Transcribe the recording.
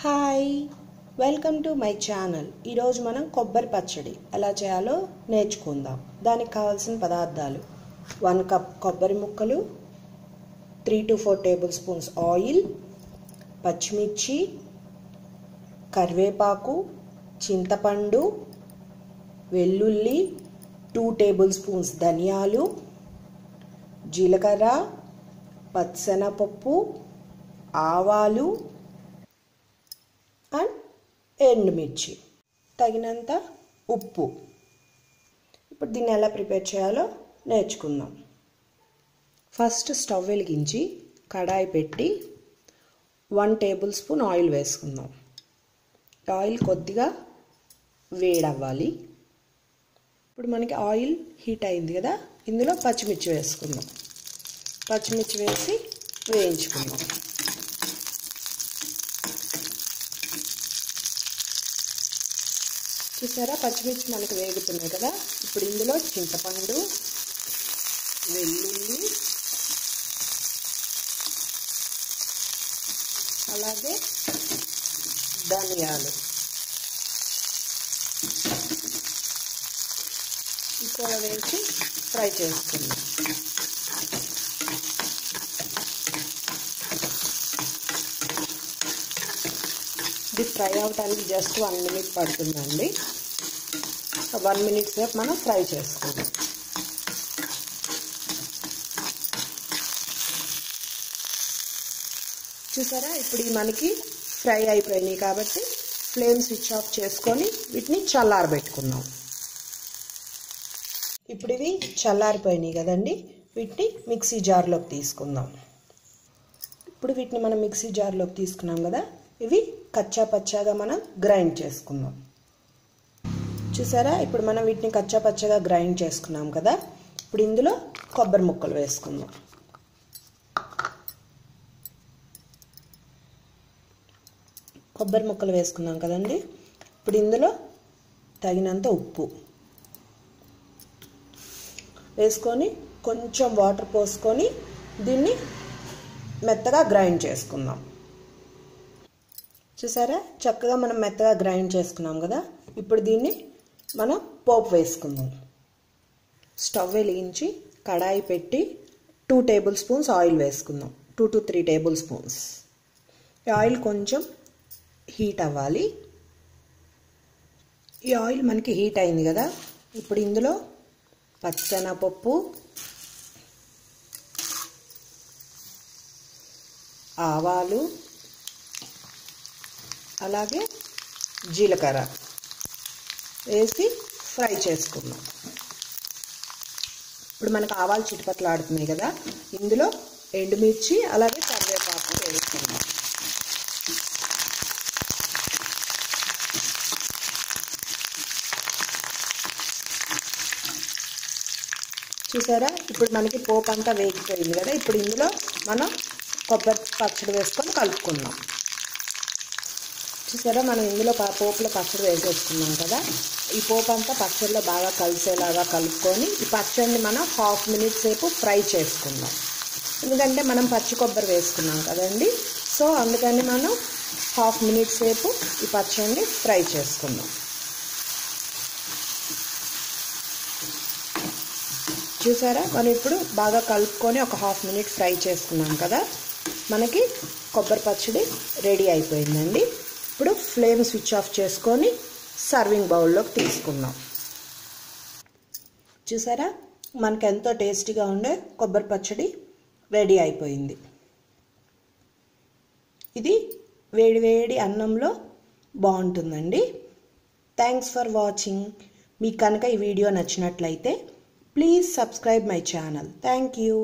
Hi, welcome to my channel. ఈరోజు మనం కొబ్బరి పచ్చడి ఎలా చేయాలో నేర్చుకుందాం. దానికి కావాల్సిన పదార్థాలు: 1 కప్ కొబ్బరి ముక్కలు, 3 to 4 టేబుల్ స్పూన్స్ ఆయిల్, పచ్చిమిర్చి, కరివేపాకు, చింతపండు, వెల్లుల్లి, 2 టేబుల్ స్పూన్స్ ధనియాలు, జీలకర్ర, పచ్చెనపప్పు, ఆవాలు అండ్ ఎండుమిర్చి, తగినంత ఉప్పు. ఇప్పుడు దీన్ని ఎలా ప్రిపేర్ చేయాలో నేర్చుకుందాం. ఫస్ట్ స్టవ్ వెలిగించి కడాయి పెట్టి 1 టేబుల్ స్పూన్ ఆయిల్ వేసుకుందాం. ఆయిల్ కొద్దిగా వేడవ్వాలి. ఇప్పుడు మనకి ఆయిల్ హీట్ అయింది కదా, ఇందులో పచ్చిమిర్చి వేసుకుందాం. పచ్చిమిర్చి వేసి వేయించుకుందాం. చూసారా, పచ్చిమిర్చి మనకు వేగుతున్నాయి కదా. ఇప్పుడు ఇందులో చింతపండు, వెల్లుల్లి, అలాగే ధనియాలు కూడా వేసి ఫ్రై చేసుకుందాం. ఇది ఫ్రై అవటానికి జస్ట్ 1 minute పడుతుందండి. 1 minute సేపు మనం ఫ్రై చేసుకుందాం. చూసారా, ఇప్పుడు మనకి ఫ్రై అయిపోయినాయి కాబట్టి ఫ్లేమ్ స్విచ్ ఆఫ్ చేసుకొని వీటిని చల్లారబెట్టుకుందాం. ఇప్పుడు ఇవి చల్లారిపోయినాయి కదండి, వీటిని మిక్సీ జార్లోకి తీసుకుందాం. ఇప్పుడు వీటిని మనం మిక్సీ జార్లోకి తీసుకున్నాం కదా, ఇవి కచ్చా పచ్చాగా మనం గ్రైండ్ చేసుకుందాం. చూసారా, ఇప్పుడు మనం వీటిని కచ్చా పచ్చగా గ్రైండ్ చేసుకున్నాం కదా. ఇప్పుడు ఇందులో కొబ్బరి ముక్కలు వేసుకుందాం. కొబ్బరి ముక్కలు వేసుకున్నాం కదండి. ఇప్పుడు ఇందులో తగినంత ఉప్పు వేసుకొని కొంచెం వాటర్ పోసుకొని దీన్ని మెత్తగా గ్రైండ్ చేసుకుందాం. చూసారా, చక్కగా మనం మెత్తగా గ్రైండ్ చేసుకున్నాం కదా. ఇప్పుడు దీన్ని మనం పోపు వేసుకుందాం. స్టవ్ వెలిగించి కడాయి పెట్టి 2 టేబుల్ స్పూన్స్ ఆయిల్ వేసుకుందాం. 2 to 3 టేబుల్ స్పూన్స్. ఈ ఆయిల్ కొంచెం హీట్ అవ్వాలి. ఈ ఆయిల్ మనకి హీట్ అయింది కదా. ఇప్పుడు ఇందులో పచ్చెనపప్పు, ఆవాలు, అలాగే జీలకర్ర వేసి ఫ్రై చేసుకుందాం. ఇప్పుడు మనకు ఆవాలు చిటపట్లు ఆడుతున్నాయి కదా, ఇందులో ఎండుమిర్చి అలాగే కరివేపాకు వేసుకుందాం. చూసారా, ఇప్పుడు మనకి పోపు అంతా వేగిపోయింది కదా. ఇప్పుడు ఇందులో మనం కొబ్బరి పచ్చడి వేసుకొని కలుపుకుందాం. చూసారా, మనం ఇందులో పోపులో పచ్చడి వేసేసుకున్నాం కదా. ఈ పోపు అంతా పచ్చడిలో బాగా కలిసేలాగా కలుపుకొని ఈ పచ్చడిని మనం 1/2 minute సేపు ఫ్రై చేసుకుందాం. ఎందుకంటే మనం పచ్చి కొబ్బరి వేసుకున్నాం కదండి, సో అందుకని మనం 1/2 minute సేపు ఈ పచ్చడిని ఫ్రై చేసుకుందాం. చూసారా, మనం ఇప్పుడు బాగా కలుపుకొని ఒక 1/2 minute ఫ్రై చేసుకున్నాం కదా. మనకి కొబ్బరి పచ్చడి రెడీ అయిపోయిందండి. ఇప్పుడు ఫ్లేమ్ స్విచ్ ఆఫ్ చేసుకొని సర్వింగ్ బౌల్లోకి తీసుకుందాం. చూసారా, మనకు ఎంతో టేస్టీగా ఉండే కొబ్బరి పచ్చడి రెడీ అయిపోయింది. ఇది వేడి వేడి అన్నంలో బాగుంటుందండి. Thanks for watching. మీకు కనుక ఈ వీడియో నచ్చినట్లయితే please subscribe my channel. Thank you.